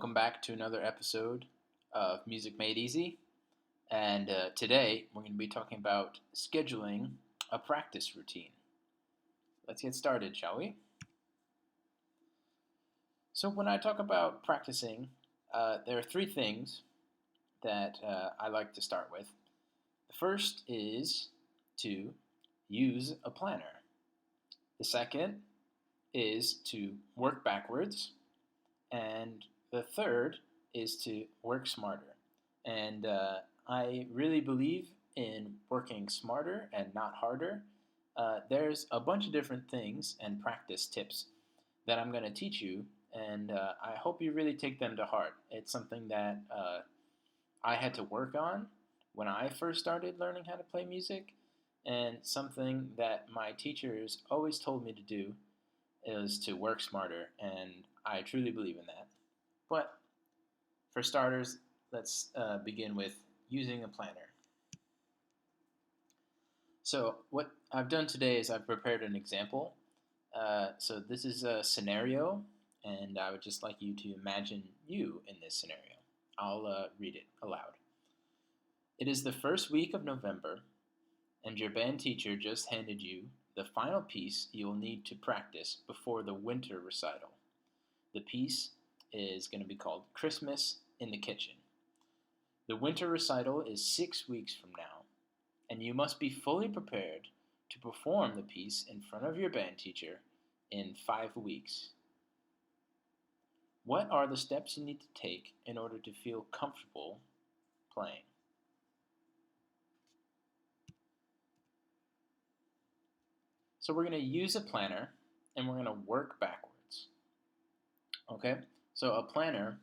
Welcome back to another episode of Music Made Easy. And today we're going to be talking about scheduling a practice routine. Let's get started, shall we? So, when I talk about practicing, there are three things that I like to start with. The first is to use a planner, the second is to work backwards, and the third is to work smarter. And I really believe in working smarter and not harder. There's a bunch of different things and practice tips that I'm going to teach you, and I hope you really take them to heart. It's something that I had to work on when I first started learning how to play music, and something that my teachers always told me to do is to work smarter, and I truly believe in that. But for starters, let's begin with using a planner. So what I've done today is I've prepared an example. So this is a scenario, and I would just like you to imagine you in this scenario. I'll read it aloud. It is the first week of November, and your band teacher just handed you the final piece you will need to practice before the winter recital. The piece is going to be called Christmas in the Kitchen. The winter recital is 6 weeks from now, and you must be fully prepared to perform the piece in front of your band teacher in 5 weeks. What are the steps you need to take in order to feel comfortable playing? So we're going to use a planner, and we're going to work backwards. Okay? So a planner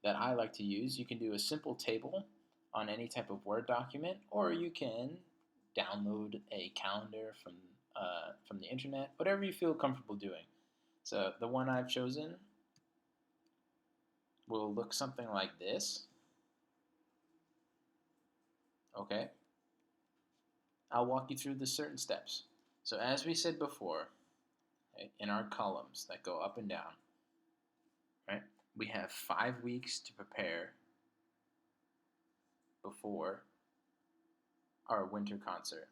that I like to use, you can do a simple table on any type of Word document, or you can download a calendar from the internet, whatever you feel comfortable doing. So the one I've chosen will look something like this. Okay? I'll walk you through the certain steps. So as we said before, okay, in our columns that go up and down, right, we have 5 weeks to prepare before our winter concert.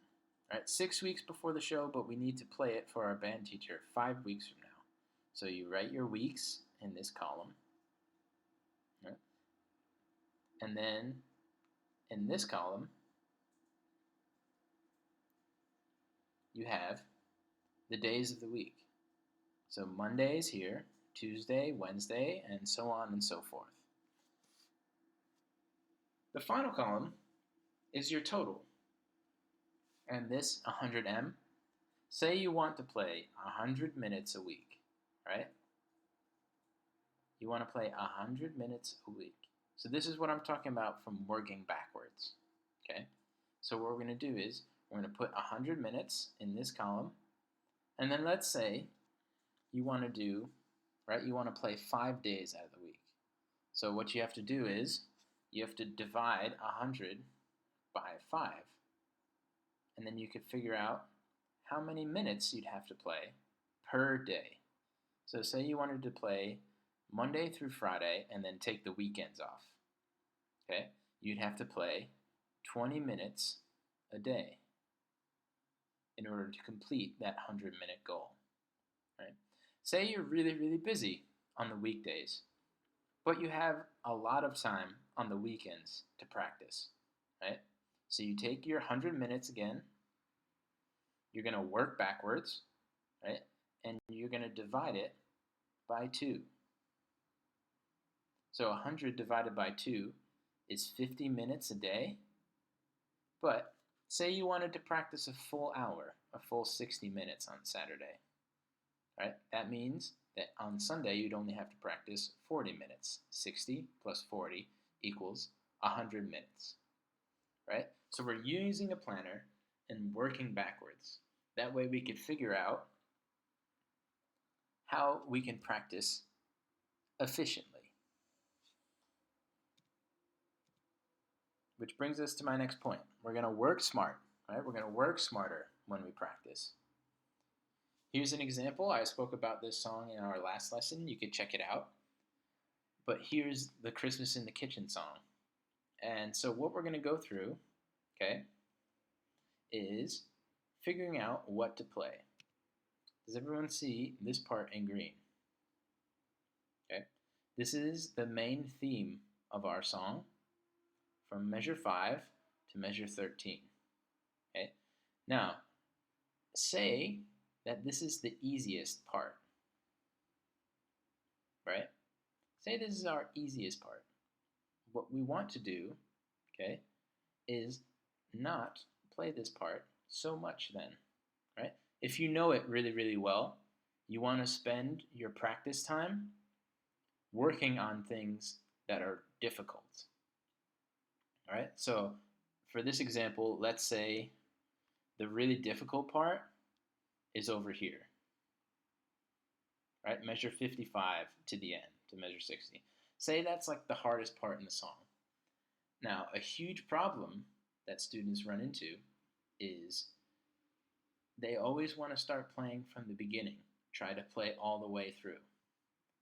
Right, 6 weeks before the show, but we need to play it for our band teacher 5 weeks from now. So you write your weeks in this column, right? And then in this column, you have the days of the week. So Monday is here, Tuesday, Wednesday, and so on and so forth. The final column is your total. And this 100M, say you want to play 100 minutes a week, right? You want to play 100 minutes a week. So this is what I'm talking about from working backwards, okay? So what we're going to do is we're going to put 100 minutes in this column, and then let's say you want to do, right, you want to play 5 days out of the week. So what you have to do is you have to divide 100 by 5, and then you could figure out how many minutes you'd have to play per day. So say you wanted to play Monday through Friday and then take the weekends off. Okay? You'd have to play 20 minutes a day in order to complete that 100-minute goal. Right? Say you're really, really busy on the weekdays, but you have a lot of time on the weekends to practice. Right? So you take your 100 minutes again, you're going to work backwards, right? And you're going to divide it by 2. So 100 divided by 2 is 50 minutes a day. But say you wanted to practice a full hour, a full 60 minutes on Saturday, right? That means that on Sunday you'd only have to practice 40 minutes. 60 plus 40 equals 100 minutes, right? So we're using a planner and working backwards. That way we could figure out how we can practice efficiently. Which brings us to my next point. We're going to work smart, right? We're going to work smarter when we practice. Here's an example. I spoke about this song in our last lesson. You could check it out. but here's the Christmas in the Kitchen song. And so what we're going to go through, okay, is figuring out what to play. Does everyone see this part in green? Okay, this is the main theme of our song from measure 5 to measure 13. Okay, now say that this is the easiest part, right? Say this is our easiest part. What we want to do, okay, is not play this part so much then, right? If you know it really, really well, you want to spend your practice time working on things that are difficult. All right, so for this example, let's say the really difficult part is over here, right? Measure 55 to the end, to measure 60. Say that's like the hardest part in the song. Now, a huge problem that students run into is they always want to start playing from the beginning, try to play all the way through.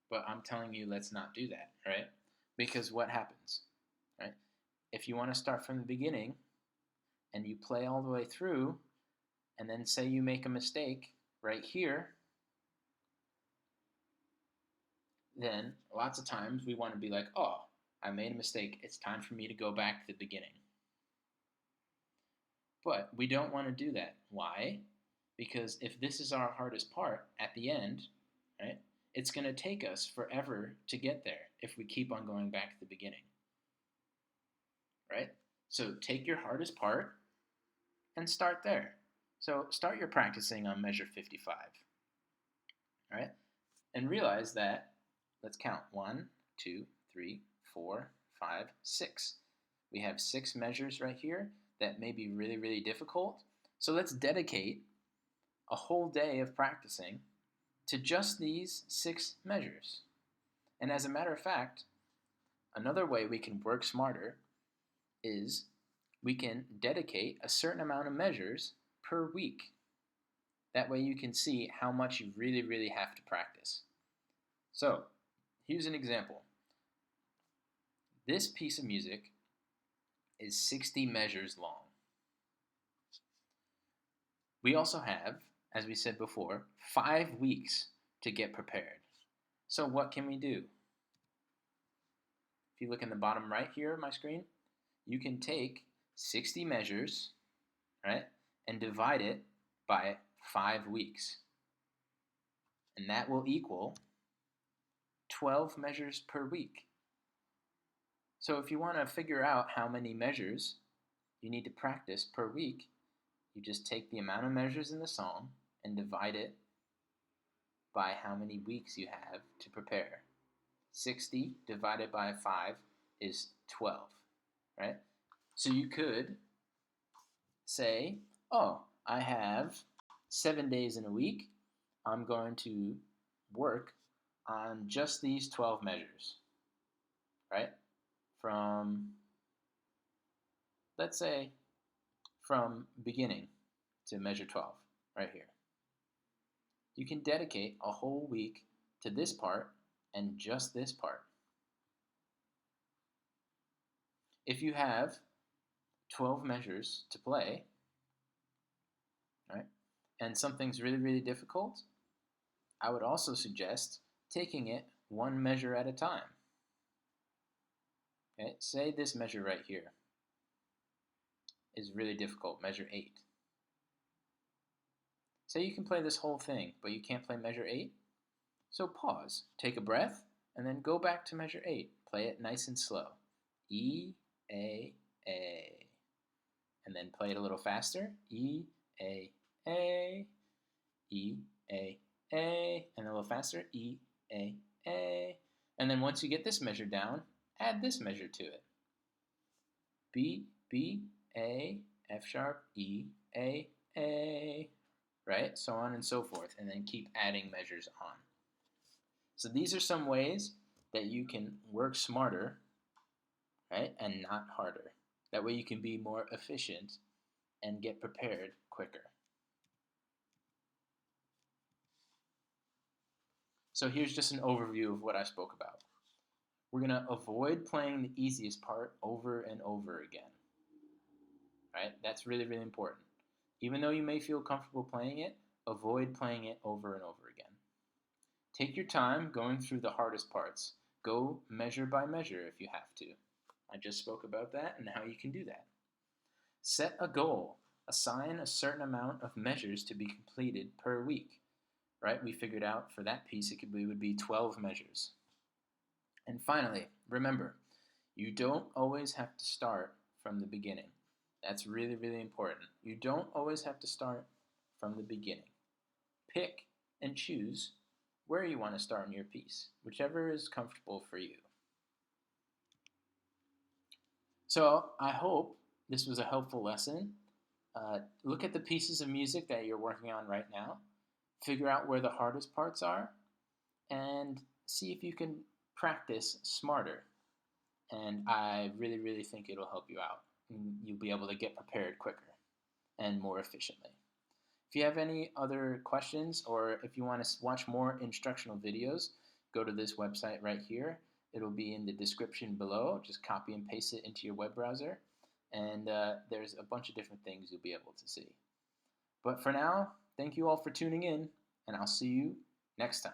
But I'm telling you, let's not do that, right? Because what happens, right? If you want to start from the beginning and you play all the way through, and then say you make a mistake right here, then lots of times we want to be like, oh, I made a mistake. It's time for me to go back to the beginning. But we don't want to do that. Why? Because if this is our hardest part at the end, right, it's going to take us forever to get there if we keep on going back to the beginning. Right? So take your hardest part and start there. So start your practicing on measure 55. All right? And realize that, let's count, 1, 2, 3, 4, 5, 6. We have 6 measures right here that may be really, really difficult. So let's dedicate a whole day of practicing to just these 6 measures. And as a matter of fact, another way we can work smarter is we can dedicate a certain amount of measures per week. That way you can see how much you really, really have to practice. So, here's an example. This piece of music is 60 measures long. We also have, as we said before, 5 weeks to get prepared. So what can we do? If you look in the bottom right here of my screen, you can take 60 measures, right, and divide it by 5 weeks. And that will equal 12 measures per week. So if you want to figure out how many measures you need to practice per week, you just take the amount of measures in the song and divide it by how many weeks you have to prepare. 60 divided by 5 is 12, right? So you could say, oh, I have 7 days in a week. I'm going to work on just these 12 measures, right? From, let's say, from beginning to measure 12, right here. You can dedicate a whole week to this part and just this part. If you have 12 measures to play, right, and something's really, really difficult, I would also suggest taking it one measure at a time. Okay, say this measure right here is really difficult, measure 8. Say you can play this whole thing, but you can't play measure 8. So pause, take a breath, and then go back to measure 8. Play it nice and slow. E, A, A. And then play it a little faster. E, A, A. E, A, A. And a little faster. E, A, A. And then once you get this measure down, add this measure to it. B, B, A, F sharp, E, A, A. Right? So on and so forth. And then keep adding measures on. So these are some ways that you can work smarter, right, and not harder. That way you can be more efficient and get prepared quicker. So here's just an overview of what I spoke about. We're going to avoid playing the easiest part over and over again, right? That's really, really important. Even though you may feel comfortable playing it, avoid playing it over and over again. Take your time going through the hardest parts. Go measure by measure if you have to. I just spoke about that and how you can do that. Set a goal. Assign a certain amount of measures to be completed per week. Right? We figured out for that piece it would be 12 measures. And finally, remember, you don't always have to start from the beginning. That's really, really important. You don't always have to start from the beginning. Pick and choose where you want to start in your piece, whichever is comfortable for you. So I hope this was a helpful lesson. Look at the pieces of music that you're working on right now. Figure out where the hardest parts are and see if you can practice smarter. And I really, really think it'll help you out. You'll be able to get prepared quicker and more efficiently. If you have any other questions or if you want to watch more instructional videos, go to this website right here. It'll be in the description below. Just copy and paste it into your web browser. And there's a bunch of different things you'll be able to see. But for now, thank you all for tuning in, and I'll see you next time.